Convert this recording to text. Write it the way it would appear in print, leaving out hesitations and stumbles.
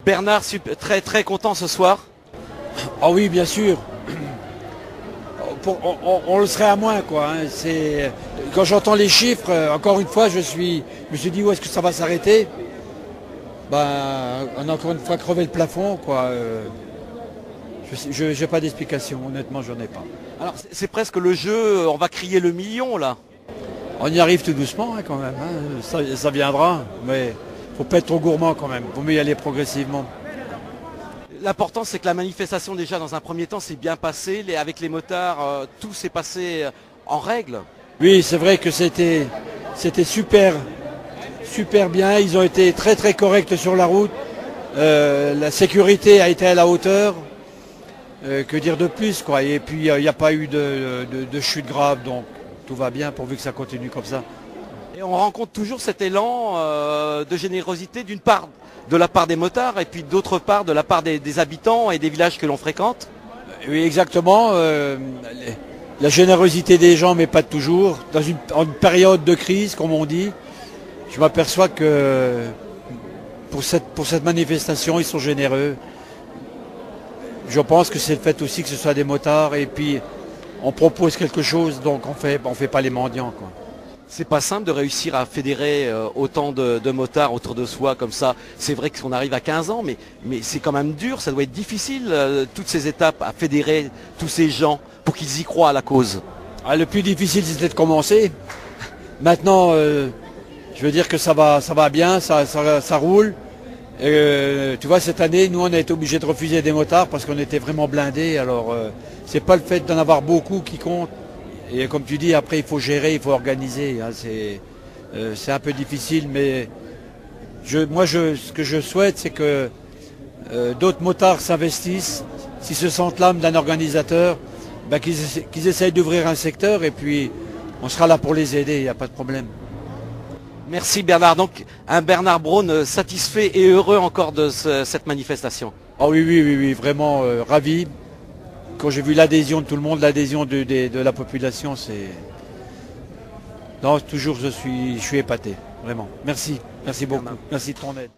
Bernard, très très content ce soir. Ah oui, bien sûr. On le serait à moins, quoi. Quand j'entends les chiffres, encore une fois, je me suis dit où est-ce que ça va s'arrêter. Ben, on a encore une fois crevé le plafond, quoi. Je n'ai pas d'explication, honnêtement, j'en ai pas. Alors c'est presque le jeu, on va crier le million là. On y arrive tout doucement, hein, quand même. Hein. Ça viendra, mais faut pas être trop gourmand quand même. Faut mieux y aller progressivement. L'important c'est que la manifestation déjà dans un premier temps s'est bien passée, avec les motards, tout s'est passé en règle. Oui, c'est vrai que c'était super bien. Ils ont été très très corrects sur la route. La sécurité a été à la hauteur. Que dire de plus, quoi. Et puis il n'y a pas eu de chute grave, donc tout va bien pourvu que ça continue comme ça. Et on rencontre toujours cet élan de générosité d'une part de la part des motards et puis d'autre part de la part des habitants et des villages que l'on fréquente. Oui, exactement. La générosité des gens, mais pas toujours. En une période de crise, comme on dit, je m'aperçois que pour cette manifestation, ils sont généreux. Je pense que c'est le fait aussi que ce soit des motards et puis on propose quelque chose, donc on fait pas les mendiants, quoi. C'est pas simple de réussir à fédérer autant de motards autour de soi comme ça. C'est vrai qu'on arrive à 15 ans, mais c'est quand même dur, ça doit être difficile, toutes ces étapes, à fédérer tous ces gens pour qu'ils y croient à la cause. Ah, le plus difficile, c'était de commencer. Maintenant, je veux dire que ça va bien, ça roule. Tu vois, cette année, nous, on a été obligés de refuser des motards parce qu'on était vraiment blindés. Alors, c'est pas le fait d'en avoir beaucoup qui compte. Et comme tu dis, après, il faut gérer, il faut organiser. Hein, c'est un peu difficile, mais ce que je souhaite, c'est que d'autres motards s'investissent, s'ils se sentent l'âme d'un organisateur, ben, qu'ils essayent d'ouvrir un secteur et puis on sera là pour les aider, il n'y a pas de problème. Merci Bernard. Donc un Bernard Braun satisfait et heureux encore de cette manifestation. Ah oui, vraiment ravi. Quand j'ai vu l'adhésion de tout le monde, l'adhésion de la population, toujours je suis épaté, vraiment. Merci beaucoup, merci de ton aide.